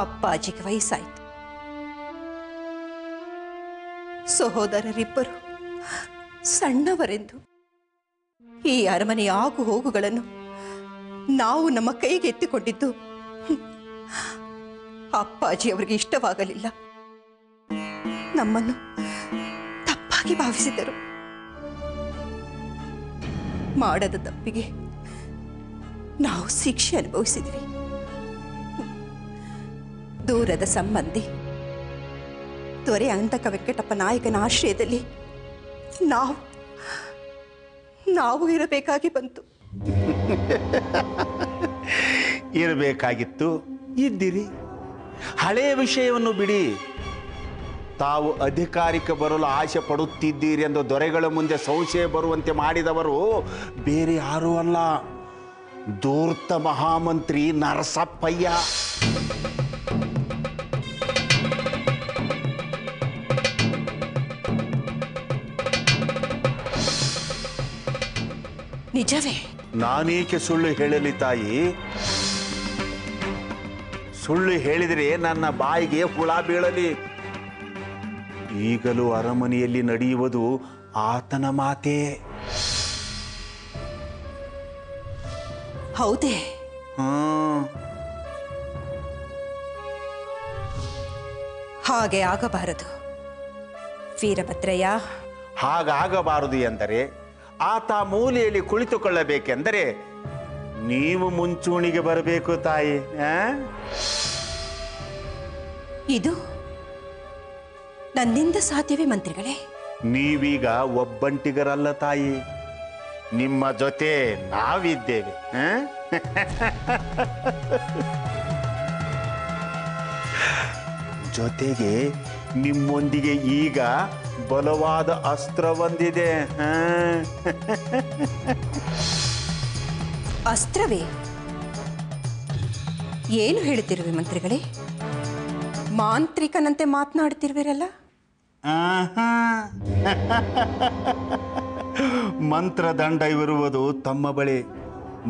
ಅಪ್ಪಾಜಿಗೆ ವಯಸ್ಸಾಯಿತು. ಸಹೋದರರಿಬ್ಬರು ಸಣ್ಣವರೆಂದು ಈ ಅರಮನೆಯ ಆಗು ಹೋಗುಗಳನ್ನು ನಾವು ನಮ್ಮ ಕೈಗೆ ಎತ್ತಿಕೊಂಡಿದ್ದು ಅಪ್ಪಾಜಿ ಅವರಿಗೆ ಇಷ್ಟವಾಗಲಿಲ್ಲ. ನಮ್ಮನ್ನು ತಪ್ಪಾಗಿ ಭಾವಿಸಿದರು. ಮಾಡದ ತಪ್ಪಿಗೆ ನಾವು ಶಿಕ್ಷೆ ಅನುಭವಿಸಿದ್ವಿ. ದೂರದ ಸಂಬಂಧಿ ದೊರೆ ಅಂತಕ ವೆಂಕಟಪ್ಪ ನಾಯಕನ ಆಶ್ರಯದಲ್ಲಿ ನಾವು ಇರಬೇಕಾಗಿ ಬಂತು. ಇರಬೇಕಾಗಿತ್ತು, ಇದ್ದಿರಿ. ಹಳೆಯ ವಿಷಯವನ್ನು ಬಿಡಿ. ತಾವು ಅಧಿಕಾರಕ್ಕೆ ಬರಲು ಆಸೆ ಪಡುತ್ತಿದ್ದೀರಿ ಎಂದು ದೊರೆಗಳ ಮುಂದೆ ಸಂಶಯ ಬರುವಂತೆ ಮಾಡಿದವರು ಬೇರೆ ಯಾರೂ ಅಲ್ಲ, ಧೂರ್ತ ಮಹಾಮಂತ್ರಿ ನರಸಪ್ಪಯ್ಯ. ನಿಜವೇ? ನಾನೇಕೆ ಸುಳ್ಳು ಹೇಳಲಿ ತಾಯಿ? ಸುಳ್ಳು ಹೇಳಿದರೆ ನನ್ನ ಬಾಯಿಗೆ ಹುಳ ಬೀಳಲಿ. ಈಗಲೂ ಅರಮನೆಯಲ್ಲಿ ನಡೆಯುವುದು ಆತನ ಮಾತೇ. ಹೌದೇ? ಹಾಗೆ ಆಗಬಾರದು ವೀರಭದ್ರಯ್ಯ. ಹಾಗಾಗಬಾರದು ಎಂದರೆ ಆತ ಮೂಲೆಯಲ್ಲಿ ಕುಳಿತುಕೊಳ್ಳಬೇಕೆಂದರೆ ನೀವು ಮುಂಚೂಣಿಗೆ ಬರಬೇಕು ತಾಯಿ. ಇದು ನನ್ನಿಂದ ಸಾಧ್ಯವೇ ಮಂತ್ರಿಗಳೇ? ನೀವೀಗ ಒಬ್ಬಂಟಿಗರಲ್ಲ ತಾಯಿ, ನಿಮ್ಮ ಜೊತೆ ನಾವಿದ್ದೇವೆ. ಜೊತೆಗೆ ನಿಮ್ಮೊಂದಿಗೆ ಈಗ ಬಲವಾದ ಅಸ್ತ್ರ ಬಂದಿದೆ. ಅಸ್ತ್ರವೇ? ಏನು ಹೇಳುತ್ತಿರುವೆ ಮಂತ್ರಿಗಳೇ? ಮಾಂತ್ರಿಕನಂತೆ ಮಾತನಾಡುತ್ತಿರುವಿರಲ್ಲ. ಮಂತ್ರದಂಡ ಇರುವುದು ತಮ್ಮ ಬಳಿ,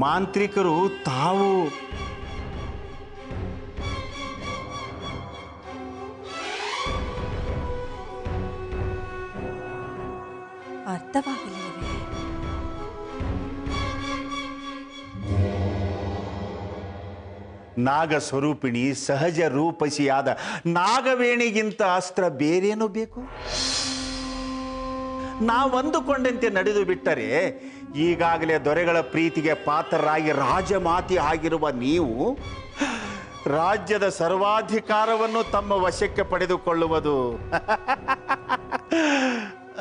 ಮಾಂತ್ರಿಕರು ತಾವು. ಅರ್ಥವಾಗಲಿಲ್ಲವೇ? ನಾಗ ಸ್ವರೂಪಿಣಿ ಸಹಜ ರೂಪಸಿಯಾದ ನಾಗವೇಣಿಗಿಂತ ಅಸ್ತ್ರ ಬೇರೇನು ಬೇಕು? ನಾವಂದುಕೊಂಡಂತೆ ನಡೆದು ಬಿಟ್ಟರೆ ಈಗಾಗಲೇ ದೊರೆಗಳ ಪ್ರೀತಿಗೆ ಪಾತ್ರರಾಗಿ ರಾಜಮಾತಿ ಆಗಿರುವ ನೀವು ರಾಜ್ಯದ ಸರ್ವಾಧಿಕಾರವನ್ನು ತಮ್ಮ ವಶಕ್ಕೆ ಪಡೆದುಕೊಳ್ಳುವುದು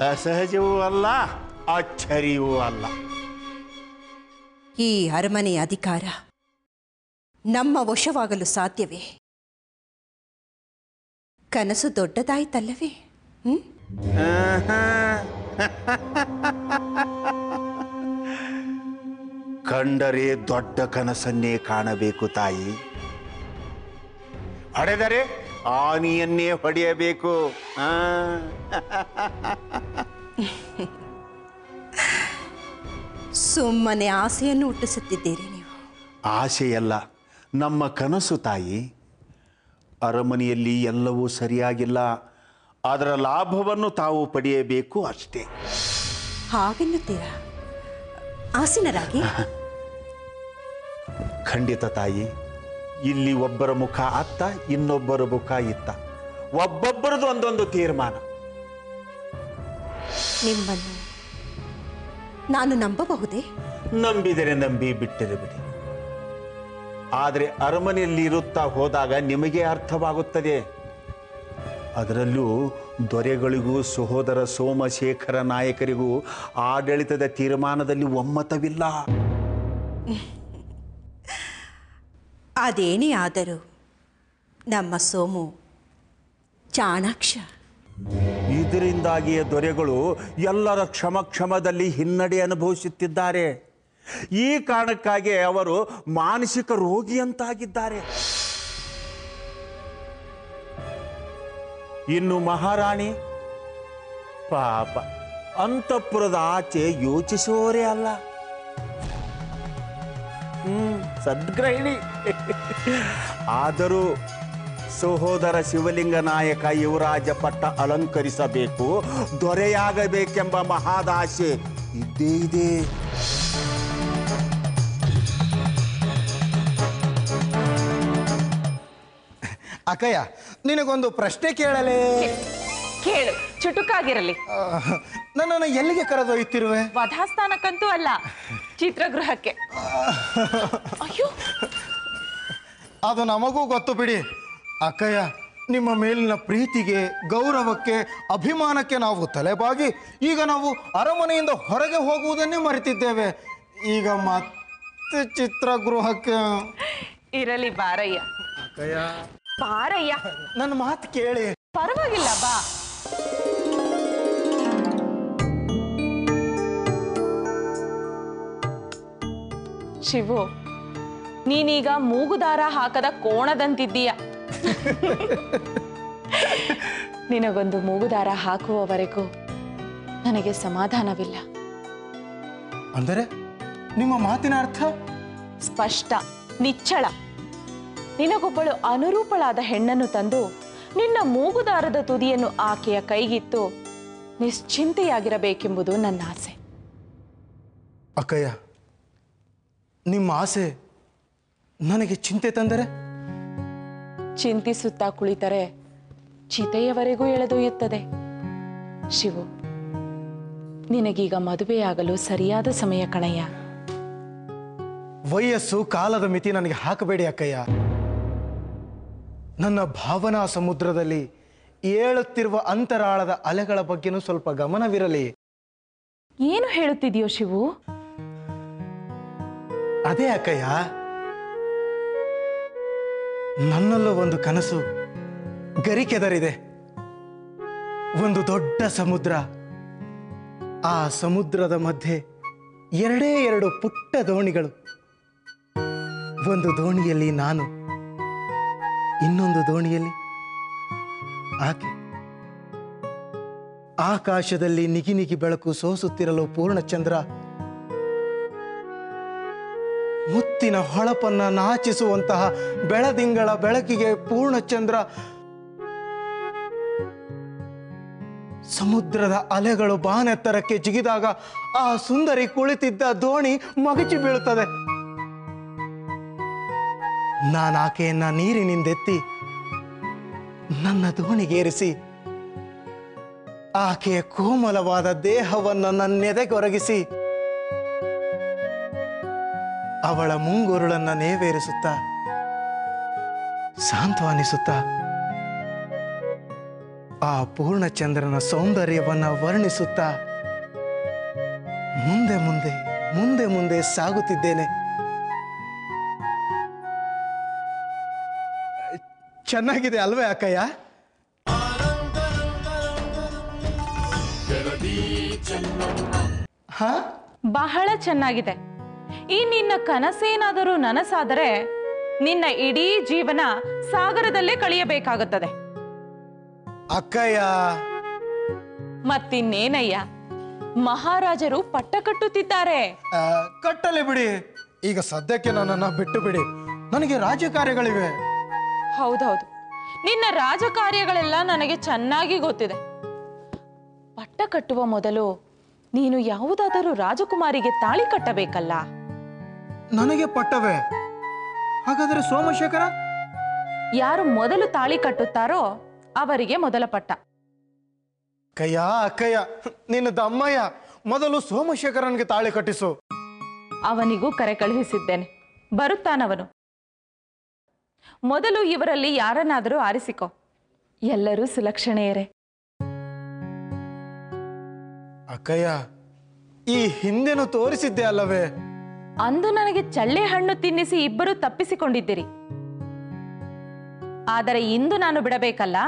ಅಸಹಜವೂ ಅಲ್ಲ, ಅಚ್ಚರಿಯೂ ಅಲ್ಲ. ಈ ಅರಮನೆಯ ಅಧಿಕಾರ ನಮ್ಮ ವಶವಾಗಲು ಸಾಧ್ಯವೇ? ಕನಸು ದೊಡ್ಡದಾಯಿತಲ್ಲವೇ? ಕಂಡರೆ ದೊಡ್ಡ ಕನಸನ್ನೇ ಕಾಣಬೇಕು ತಾಯಿ, ಹೊಡೆದರೆ ಆನಿಯನ್ನೇ ಹೊಡೆಯಬೇಕು. ಸುಮ್ಮನೆ ಆಸೆಯನ್ನು ಹುಟ್ಟಿಸುತ್ತಿದ್ದೀರಿ ನೀವು. ಆಸೆಯಲ್ಲ, ನಮ್ಮ ಕನಸು ತಾಯಿ. ಅರಮನೆಯಲ್ಲಿ ಎಲ್ಲವೂ ಸರಿಯಾಗಿಲ್ಲ, ಅದರ ಲಾಭವನ್ನು ತಾವು ಪಡೆಯಬೇಕು ಅಷ್ಟೇ. ಹಾಗೆನ್ನುತ್ತೀರಾ ಆಸೀನರಾಗಿ? ಖಂಡಿತ ತಾಯಿ. ಇಲ್ಲಿ ಒಬ್ಬರ ಮುಖ ಅತ್ತ, ಇನ್ನೊಬ್ಬರ ಮುಖ ಇತ್ತ, ಒಬ್ಬೊಬ್ಬರದು ಒಂದೊಂದು ತೀರ್ಮಾನ. ನಿಮ್ಮನ್ನು ನಾನು ನಂಬಬಹುದೇ? ನಂಬಿದರೆ ನಂಬಿ, ಬಿಟ್ಟರೆ ಬಿಡಿ. ಆದರೆ ಅರಮನೆಯಲ್ಲಿ ಇರುತ್ತಾ ಹೋದಾಗ ನಿಮಗೆ ಅರ್ಥವಾಗುತ್ತದೆ. ಅದರಲ್ಲೂ ದೊರೆಗಳಿಗೂ ಸಹೋದರ ಸೋಮಶೇಖರ ನಾಯಕರಿಗೂ ಆಡಳಿತದ ತೀರ್ಮಾನದಲ್ಲಿ ಒಮ್ಮತವಿಲ್ಲ. ಅದೇನೇ ಆದರೂ ನಮ್ಮ ಸೋಮು ಚಾಣಾಕ್ಷ. ಇದರಿಂದಾಗಿಯೇ ದೊರೆಗಳು ಎಲ್ಲರ ಕ್ಷಮದಲ್ಲಿ ಹಿನ್ನಡೆ ಅನುಭವಿಸುತ್ತಿದ್ದಾರೆ. ಈ ಕಾರಣಕ್ಕಾಗಿ ಅವರು ಮಾನಸಿಕ ರೋಗಿಯಂತಾಗಿದ್ದಾರೆ. ಇನ್ನು ಮಹಾರಾಣಿ ಪಾಪ ಅಂತಃಪುರದ ಆಚೆ ಯೋಚಿಸೋರೇ ಅಲ್ಲ. ಸದ್ಗ್ರಹಿಣಿ. ಆದರೂ ಸಹೋದರ ಶಿವಲಿಂಗ ನಾಯಕ ಯುವರಾಜ ಪಟ್ಟ ಅಲಂಕರಿಸಬೇಕು, ದೊರೆಯಾಗಬೇಕೆಂಬ ಮಹಾದಾಶೆ ಇದ್ದೇ ಇದೆ. ಅಕ್ಕಯ್ಯ, ನಿನಗೊಂದು ಪ್ರಶ್ನೆ ಕೇಳಲೇ? ಕೇಳು, ಚುಟುಕಾಗಿರಲಿ. ನನ್ನನ್ನು ಎಲ್ಲಿಗೆ ಕರೆದೊಯ್ಯುತ್ತಿರುವೆ? ವಧಾಸ್ಥಾನಕ್ಕಂತೂ ಅಲ್ಲ, ಚಿತ್ರಗೃಹಕ್ಕೆ. ಅಯ್ಯೋ, ಅದು ನಮಗೂ ಗೊತ್ತು ಬಿಡಿ ಅಕ್ಕಯ್ಯ. ನಿಮ್ಮ ಮೇಲಿನ ಪ್ರೀತಿಗೆ, ಗೌರವಕ್ಕೆ, ಅಭಿಮಾನಕ್ಕೆ ನಾವು ತಲೆಬಾಗಿ ಈಗ ನಾವು ಅರಮನೆಯಿಂದ ಹೊರಗೆ ಹೋಗುವುದನ್ನೇ ಮರೆತಿದ್ದೇವೆ. ಈಗ ಮತ್ತೆ ಚಿತ್ರಗೃಹಕ್ಕೆ. ಇರಲಿ ಬಾರಯ್ಯ. ಅಕ್ಕಯ್ಯ, ಬಾರಯ್ಯ, ನನ್ನ ಮಾತು ಕೇಳಿ. ಪರವಾಗಿಲ್ಲ, ಬಾ. ಶಿವು, ನೀನೀಗ ಮೂಗುದಾರ ಹಾಕದ ಕೋಣದಂತಿದ್ದೀಯ. ನಿನಗೊಂದು ಮೂಗುದಾರ ಹಾಕುವವರೆಗೂ ನನಗೆ ಸಮಾಧಾನವಿಲ್ಲ. ಅಂದರೆ ನಿಮ್ಮ ಮಾತಿನ ಅರ್ಥ? ಸ್ಪಷ್ಟ, ನಿಚ್ಚಳ. ನಿನಗೊಬ್ಬಳು ಅನುರೂಪಳಾದ ಹೆಣ್ಣನ್ನು ತಂದು ನಿನ್ನ ಮೂಗುದಾರದ ತುದಿಯನ್ನು ಆಕೆಯ ಕೈಗಿತ್ತು ನಿಶ್ಚಿಂತೆಯಾಗಿರಬೇಕೆಂಬುದು ನನ್ನ ಆಸೆ. ಅಕ್ಕಯ್ಯ, ನಿಮ್ಮ ಆಸೆ ನನಗೆ ಚಿಂತೆ ತಂದರೆ? ಚಿಂತಿಸುತ್ತಾ ಕುಳಿತರೆ ಚಿತೆಯವರೆಗೂ ಎಳೆದೊಯ್ಯುತ್ತದೆ. ಶಿವು, ನಿನಗೀಗ ಮದುವೆಯಾಗಲು ಸರಿಯಾದ ಸಮಯ ಕಣಯ್ಯ. ವಯಸ್ಸು, ಕಾಲದ ಮಿತಿ ನನಗೆ ಹಾಕಬೇಡಿ ಅಕ್ಕಯ್ಯ. ನನ್ನ ಭಾವನಾ ಸಮುದ್ರದಲ್ಲಿ ಏಳುತ್ತಿರುವ ಅಂತರಾಳದ ಅಲೆಗಳ ಬಗ್ಗೆನೂ ಸ್ವಲ್ಪ ಗಮನವಿರಲಿ. ಏನು ಹೇಳುತ್ತಿದೆಯೋ ಶಿವು? ಅದೇ ಅಕ್ಕಯ್ಯ, ನನ್ನಲ್ಲೂ ಒಂದು ಕನಸು ಗರಿಕೆದರಿದೆ. ಒಂದು ದೊಡ್ಡ ಸಮುದ್ರ. ಆ ಸಮುದ್ರದ ಮಧ್ಯೆ ಎರಡೇ ಎರಡು ಪುಟ್ಟ ದೋಣಿಗಳು. ಒಂದು ದೋಣಿಯಲ್ಲಿ ನಾನು, ಇನ್ನೊಂದು ದೋಣಿಯಲ್ಲಿ ಆಕೆ. ಆಕಾಶದಲ್ಲಿ ನಿಗಿ ನಿಗಿ ಬೆಳಕು ಸೋಸುತ್ತಿರಲು ಪೂರ್ಣಚಂದ್ರ ಮುತ್ತಿನ ಹೊಳಪನ್ನ ನಾಚಿಸುವಂತಹ ಬೆಳದಿಂಗಳ ಬೆಳಕಿಗೆ ಪೂರ್ಣಚಂದ್ರ. ಸಮುದ್ರದ ಅಲೆಗಳು ಬಾನೆತ್ತರಕ್ಕೆ ಜಿಗಿದಾಗ ಆ ಸುಂದರಿ ಕುಳಿತಿದ್ದ ದೋಣಿ ಮಗಚಿ ಬೀಳುತ್ತದೆ. ನಾನಾಕೆಯನ್ನ ನೀರಿನಿಂದೆತ್ತಿ ನನ್ನ ದೋಣಿಗೇರಿಸಿ ಆಕೆಯ ಕೋಮಲವಾದ ದೇಹವನ್ನು ನನ್ನೆದೆಗೊರಗಿಸಿ ಅವಳ ಮುಂಗುರುಳನ್ನ ನೇವೇರಿಸುತ್ತಾ ಸಾಂತ್ವನಿಸುತ್ತಾ ಆ ಪೂರ್ಣಚಂದ್ರನ ಸೌಂದರ್ಯವನ್ನ ವರ್ಣಿಸುತ್ತಾ ಮುಂದೆ ಮುಂದೆ ಮುಂದೆ ಮುಂದೆ ಸಾಗುತ್ತಿದ್ದೇನೆ. ಚೆನ್ನಾಗಿದೆ ಅಲ್ವೇ ಅಕ್ಕಯ್ಯ? ಹಾ, ಬಹಳ ಚೆನ್ನಾಗಿದೆ. ಈ ನಿನ್ನ ಕನಸೇನಾದರೂ ನನಸಾದರೆ ನಿನ್ನ ಇಡೀ ಜೀವನ ಸಾಗರದಲ್ಲೇ ಕಳೆಯಬೇಕಾಗುತ್ತದೆ. ಅಕ್ಕಯ್ಯ, ಮತ್ತಿನ್ನೇನಯ್ಯ, ಮಹಾರಾಜರು ಪಟ್ಟ ಕಟ್ಟುತ್ತಿದ್ದಾರೆ. ಕಟ್ಟಲೆ ಬಿಡಿ. ಈಗ ಸದ್ಯಕ್ಕೆ ನನ್ನನ್ನ ಬಿಟ್ಟು ಬಿಡಿ. ನನಗೆ ರಾಜಕಾರ್ಯಗಳಿವೆ. ಹೌದೌದು, ನಿನ್ನ ರಾಜಕಾರ್ಯಗಳೆಲ್ಲ ನನಗೆ ಚೆನ್ನಾಗಿ ಗೊತ್ತಿದೆ. ಪಟ್ಟ ಕಟ್ಟುವ ಮೊದಲು ನೀನು ಯಾವುದಾದರೂ ರಾಜಕುಮಾರಿಗೆ ತಾಳಿ ಕಟ್ಟಬೇಕಲ್ಲ. ನನಗೆ ಪಟ್ಟವೇ? ಹಾಗಾದರೆ ಸೋಮಶೇಖರ? ಯಾರು ಮೊದಲು ತಾಳಿ ಕಟ್ಟುತ್ತಾರೋ ಅವರಿಗೆ ಮೊದಲ ಪಟ್ಟ. ಅಕ್ಕಯ್ಯ, ಅಕ್ಕಯ್ಯ, ನಿನ್ನ ದಮ್ಮಯ್ಯ, ಮೊದಲು ಸೋಮಶೇಖರನ್ಗೆ ತಾಳಿ ಕಟ್ಟಿಸು. ಅವನಿಗೂ ಕರೆ ಕಳುಹಿಸಿದ್ದೇನೆ, ಬರುತ್ತಾನವನು. ಮೊದಲು ಇವರಲ್ಲಿ ಯಾರನ್ನಾದರೂ ಆರಿಸಿಕೊ. ಎಲ್ಲರೂ ಸುಲಕ್ಷಣೆಯರೇ. ಅಕ್ಕಯ್ಯ, ಈ ಹಿಂದೆನೂ ತೋರಿಸಿದ್ದೆ ಅಲ್ಲವೇ? ಅಂದು ನನಗೆ ಚಳ್ಳೆ ಹಣ್ಣು ತಿನ್ನಿಸಿ ಇಬ್ಬರು ತಪ್ಪಿಸಿಕೊಂಡಿದ್ದೀರಿ. ಆದರೆ ಇಂದು ನಾನು ಬಿಡಬೇಕಲ್ಲ.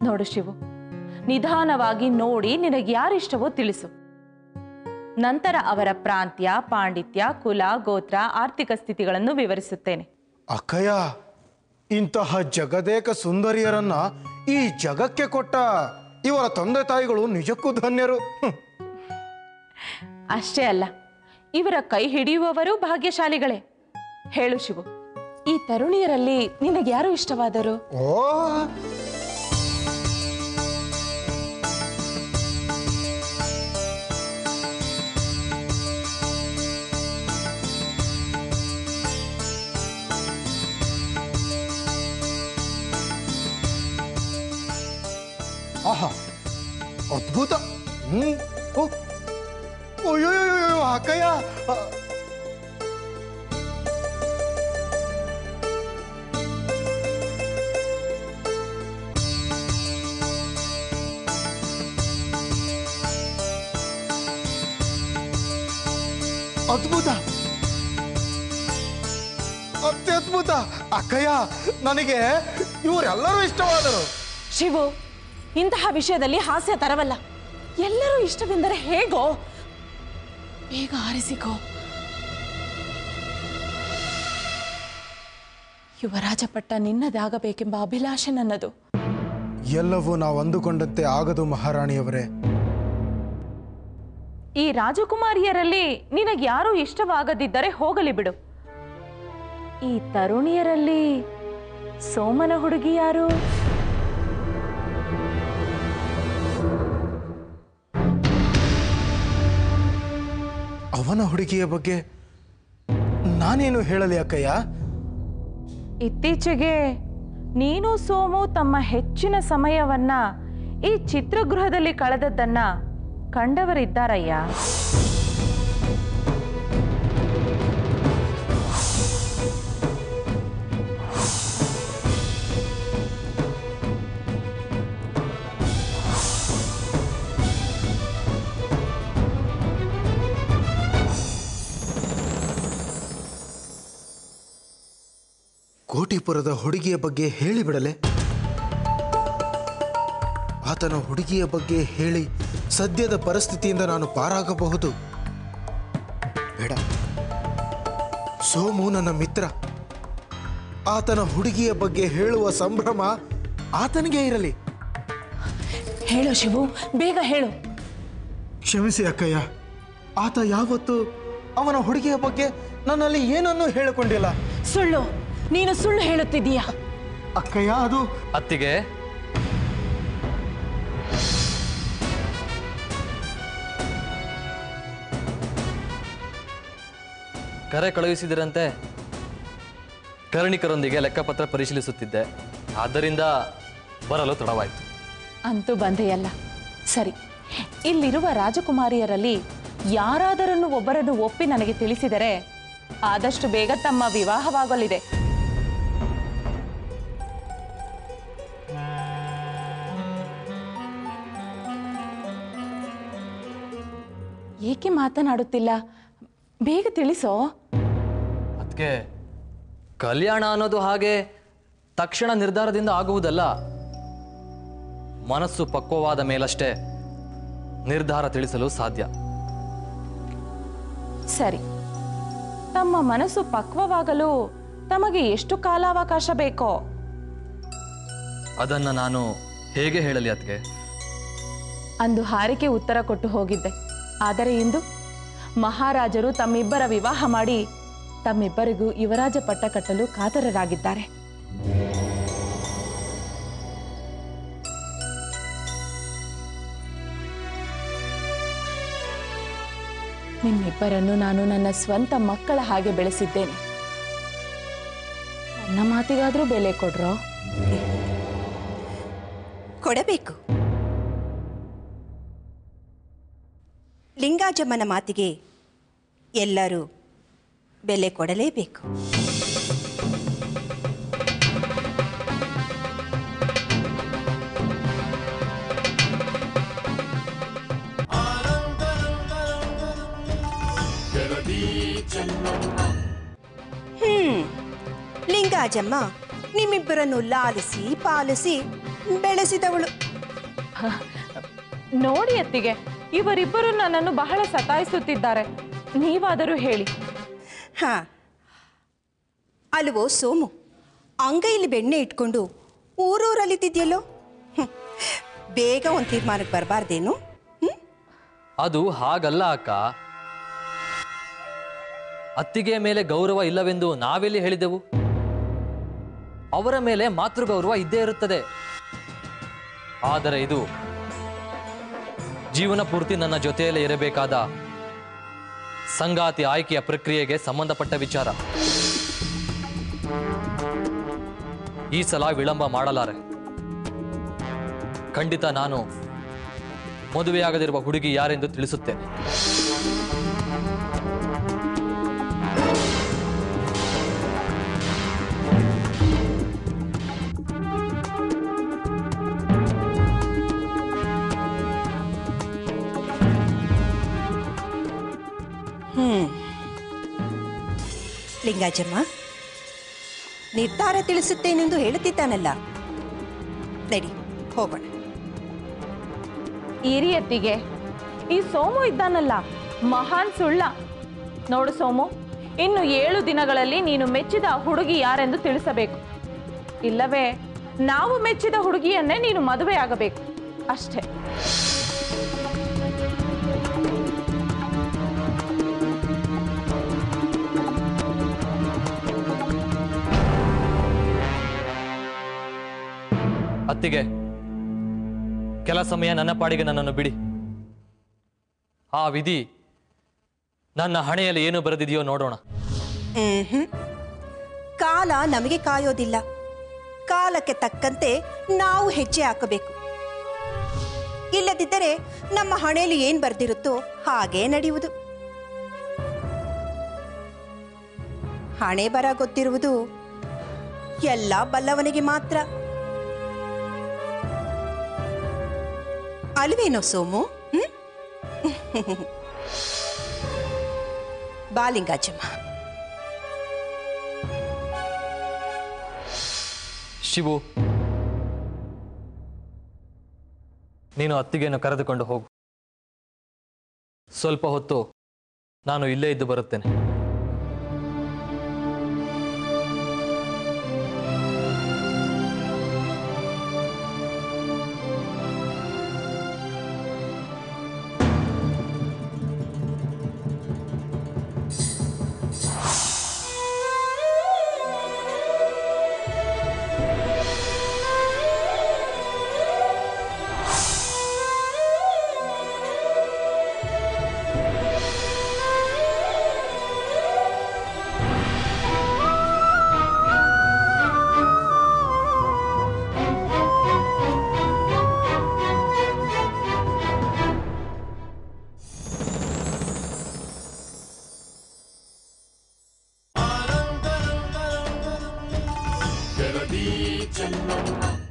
ನೋಡು ಶಿವು, ನಿಧಾನವಾಗಿ ನೋಡಿ ನಿನಗೆ ಯಾರಿಷ್ಟವೋ ತಿಳಿಸು. ನಂತರ ಅವರ ಪ್ರಾಂತ್ಯ, ಪಾಂಡಿತ್ಯ, ಕುಲ, ಗೋತ್ರ, ಆರ್ಥಿಕ ಸ್ಥಿತಿಗಳನ್ನು ವಿವರಿಸುತ್ತೇನೆ. ಅಕ್ಕಯ್ಯ, ಇಂತಹ ಜಗದೇಕ ಸುಂದರಿಯರನ್ನ ಈ ಜಗಕ್ಕೆ ಕೊಟ್ಟ ಇವರ ತಂದೆ ತಾಯಿಗಳು ನಿಜಕ್ಕೂ ಧನ್ಯರು. ಅಷ್ಟೇ ಅಲ್ಲ, ಇವರ ಕೈ ಹಿಡಿಯುವವರು ಭಾಗ್ಯಶಾಲಿಗಳೇ. ಹೇಳು ಶಿವು, ಈ ತರುಣಿಯರಲ್ಲಿ ನಿನಗೆ ಯಾರು ಇಷ್ಟವಾದರು? ಓ, ಆಹಾ, ಅದ್ಭುತ. ಓ, ಅಯ್ಯೋ ಅಕ್ಕಯ್ಯ, ಅದ್ಭುತ, ಅತ್ಯದ್ಭುತ. ಅಕ್ಕಯ್ಯ, ನನಗೆ ಇವರೆಲ್ಲರೂ ಇಷ್ಟವಾದರು. ಶಿವು, ಇಂತಹ ವಿಷಯದಲ್ಲಿ ಹಾಸ್ಯ ತರವಲ್ಲ. ಎಲ್ಲರೂ ಇಷ್ಟವೆಂದರೆ ಹೇಗೋ, ಬೇಗ ಆರಿಸಿಕೋ. ಯುವರಾಜ ಪಟ್ಟ ನಿನ್ನದಾಗಬೇಕೆಂಬ ಅಭಿಲಾಷೆ ನನ್ನದು. ಎಲ್ಲವೂ ನಾವು ಅಂದುಕೊಂಡಂತೆ ಆಗದು ಮಹಾರಾಣಿಯವರೇ. ಈ ರಾಜಕುಮಾರಿಯರಲ್ಲಿ ನಿನಗೆ ಯಾರು ಇಷ್ಟವಾಗದಿದ್ದರೆ ಹೋಗಲಿ ಬಿಡು. ಈ ತರುಣಿಯರಲ್ಲಿ ಸೋಮನ ಹುಡುಗಿ ಯಾರು? ಅವನ ಹುಡುಗಿಯ ಬಗ್ಗೆ ನಾನೇನು ಹೇಳಲಿ ಅಕ್ಕಯ್ಯ? ಇತ್ತೀಚೆಗೆ ನೀನು ಸೋಮು ತಮ್ಮ ಹೆಚ್ಚಿನ ಸಮಯವನ್ನ ಈ ಚಿತ್ರಗೃಹದಲ್ಲಿ ಕಳೆದದ್ದನ್ನ ಕಂಡವರಿದ್ದಾರಯ್ಯ. ಕೋಟಿಪುರದ ಹುಡುಗಿಯ ಬಗ್ಗೆ ಹೇಳಿಬಿಡಲೆ? ಆತನ ಹುಡುಗಿಯ ಬಗ್ಗೆ ಹೇಳಿ ಸದ್ಯದ ಪರಿಸ್ಥಿತಿಯಿಂದ ನಾನು ಪಾರಾಗಬಹುದು. ಬೇಡ, ಸೋಮು ನನ್ನ ಮಿತ್ರ. ಆತನ ಹುಡುಗಿಯ ಬಗ್ಗೆ ಹೇಳುವ ಸಂಭ್ರಮ ಆತನಿಗೆ ಇರಲಿ. ಹೇಳು ಶಿವು, ಬೇಗ ಹೇಳು. ಕ್ಷಮಿಸಿ ಅಕ್ಕಯ್ಯ, ಆತ ಯಾವತ್ತೂ ಅವನ ಹುಡುಗಿಯ ಬಗ್ಗೆ ನನ್ನಲ್ಲಿ ಏನನ್ನೂ ಹೇಳಿಕೊಂಡಿಲ್ಲ. ಸುಳ್ಳು, ನೀನು ಸುಳ್ಳು ಹೇಳುತ್ತಿದ್ದೀಯಾ? ಅಕ್ಕಯ್ಯ, ಅದು ಅತ್ತಿಗೆ, ಕರೆ ಕಳುಹಿಸಿದಿರಂತೆ. ಕರ್ಣಿಕರೊಂದಿಗೆ ಲೆಕ್ಕಪತ್ರ ಪರಿಶೀಲಿಸುತ್ತಿದ್ದೆ, ಆದ್ದರಿಂದ ಬರಲು ತಡವಾಯಿತು. ಅಂತೂ ಬಂದೆಯಲ್ಲ. ಸರಿ, ಇಲ್ಲಿರುವ ರಾಜಕುಮಾರಿಯರಲ್ಲಿ ಯಾರಾದರನ್ನು ಒಬ್ಬರನ್ನು ಒಪ್ಪಿ ನನಗೆ ತಿಳಿಸಿದರೆ ಆದಷ್ಟು ಬೇಗ ತಮ್ಮ ವಿವಾಹವಾಗಲಿದೆ. ಏಕೆ ಮಾತನಾಡುತ್ತಿಲ್ಲ? ಬೇಗ ತಿಳಿಸೋ. ಅದಕ್ಕೆ ಕಲ್ಯಾಣ ಅನ್ನೋದು ಹಾಗೆ ತಕ್ಷಣ ನಿರ್ಧಾರದಿಂದ ಆಗುವುದಲ್ಲ. ಮನಸ್ಸು ಪಕ್ವವಾದ ಮೇಲಷ್ಟೇ ನಿರ್ಧಾರ ತಿಳಿಸಲು ಸಾಧ್ಯ. ಸರಿ, ತಮ್ಮ ಮನಸ್ಸು ಪಕ್ವವಾಗಲು ತಮಗೆ ಎಷ್ಟು ಕಾಲಾವಕಾಶ ಬೇಕೋ? ಅದನ್ನ ನಾನು ಹೇಗೆ ಹೇಳಲಿ ಅದ್ಕೆ? ಅಂದು ಹಾರಿಕೆ ಉತ್ತರ ಕೊಟ್ಟು ಹೋಗಿದ್ದೆ. ಆದರೆ ಇಂದು ಮಹಾರಾಜರು ತಮ್ಮಿಬ್ಬರ ವಿವಾಹ ಮಾಡಿ ತಮ್ಮಿಬ್ಬರಿಗೂ ಯುವರಾಜ ಪಟ್ಟ ಕಟ್ಟಲು ಕಾತರರಾಗಿದ್ದಾರೆ. ನಿಮ್ಮಿಬ್ಬರನ್ನು ನಾನು ನನ್ನ ಸ್ವಂತ ಮಕ್ಕಳ ಹಾಗೆ ಬೆಳೆಸಿದ್ದೇನೆ. ನನ್ನ ಮಾತಿಗಾದ್ರೂ ಬೆಲೆ ಕೊಡ್ರೋ? ಕೊಡಬೇಕು. ಲಿಂಗಾಜಮ್ಮನ ಮಾತಿಗೆ ಎಲ್ಲರೂ ಬೆಲೆ ಕೊಡಲೇಬೇಕು. ಲಿಂಗಾಜಮ್ಮ ನಿಮ್ಮಿಬ್ಬರನ್ನು ಲಾಲಿಸಿ ಪಾಲಿಸಿ ಬೆಳೆಸಿದವಳು. ನೋಡಿ ಅತ್ತಿಗೆ, ಇವರಿಬ್ಬರು ನನ್ನನ್ನು ಬಹಳ ಸತಾಯಿಸುತ್ತಿದ್ದಾರೆ. ನೀವಾದರೂ ಹೇಳಿ. ಹಾ, ಅಲ್ವೋ ಸೋಮು, ಅಂಗೈಲಿ ಬೆಣ್ಣೆ ಇಟ್ಕೊಂಡು ಊರೂರಲ್ಲಿದ್ದಿದ್ಯಲ್ಲೋ. ಬೇಗ ಒಂದು ತೀರ್ಮಾನಕ್ಕೆ ಬರಬಾರ್ದೇನು? ಅದು ಹಾಗಲ್ಲ ಅಕ್ಕ. ಅತ್ತಿಗೆಯ ಮೇಲೆ ಗೌರವ ಇಲ್ಲವೆಂದು ನಾವೆಲ್ಲಿ ಹೇಳಿದೆವು? ಅವರ ಮೇಲೆ ಮಾತೃಗೌರವ ಇದ್ದೇ ಇರುತ್ತದೆ. ಆದರೆ ಇದು ಜೀವನ ಪೂರ್ತಿ ನನ್ನ ಜೊತೆಯಲ್ಲೇ ಇರಬೇಕಾದ ಸಂಗಾತಿ ಆಯ್ಕೆಯ ಪ್ರಕ್ರಿಯೆಗೆ ಸಂಬಂಧಪಟ್ಟ ವಿಚಾರ. ಈ ಸಲ ವಿಳಂಬ ಮಾಡಲಾರೆ. ಖಂಡಿತ ನಾನು ಮದುವೆಯಾಗದಿರುವ ಹುಡುಗಿ ಯಾರೆಂದು ತಿಳಿಸುತ್ತೇನೆ. ಲಿಂಗಾಜಮ್ಮ, ನಿರ್ಧಾರ ತಿಳಿಸುತ್ತೇನೆಂದು ಹೇಳುತ್ತಿದ್ದಾನಲ್ಲ, ನಡಿ ಹೋಗೋಣ. ಹಿರಿಯತ್ತಿಗೆ ಈ ಸೋಮು ಇದ್ದಾನಲ್ಲ, ಮಹಾನ್ ಸುಳ್ಳ. ನೋಡು ಸೋಮು, ಇನ್ನು 7 ದಿನಗಳಲ್ಲಿ ನೀನು ಮೆಚ್ಚಿದ ಹುಡುಗಿ ಯಾರೆಂದು ತಿಳಿಸಬೇಕು. ಇಲ್ಲವೇ ನಾವು ಮೆಚ್ಚಿದ ಹುಡುಗಿಯನ್ನೇ ನೀನು ಮದುವೆಯಾಗಬೇಕು ಅಷ್ಟೇ. ಅತ್ತಿಗೆ, ಕೆಲ ಸಮಯ ನನ್ನ ಪಾಡಿಗೆ ನನ್ನನ್ನು ಬಿಡಿ. ಆ ವಿಧಿ ನನ್ನ ಹಣೆಯಲ್ಲಿ ಏನು ಬರೆದಿದೆಯೋ ನೋಡೋಣ. ಕಾಲ ನಮಗೆ ಕಾಯೋದಿಲ್ಲ. ಕಾಲಕ್ಕೆ ತಕ್ಕಂತೆ ನಾವು ಹೆಜ್ಜೆ ಹಾಕಬೇಕು. ಇಲ್ಲದಿದ್ದರೆ ನಮ್ಮ ಹಣೆಯಲ್ಲಿ ಏನು ಬರೆದಿರುತ್ತೋ ಹಾಗೇ ನಡೆಯುವುದು. ಹಣೆ ಬರ ಗೊತ್ತಿರುವುದು ಎಲ್ಲ ಬಲ್ಲವನಿಗೆ ಮಾತ್ರ. ಅಲ್ವೇನೋ ಸೋಮು? ಬಾಲಿಂಗಾಜಮ್ಮ. ಶಿವು, ನೀನು ಅತ್ತಿಗೆಯನ್ನು ಕರೆದುಕೊಂಡು ಹೋಗು. ಸ್ವಲ್ಪ ಹೊತ್ತು ನಾನು ಇಲ್ಲೇ ಇದ್ದು ಬರುತ್ತೇನೆ. जगदी चन्नम्मा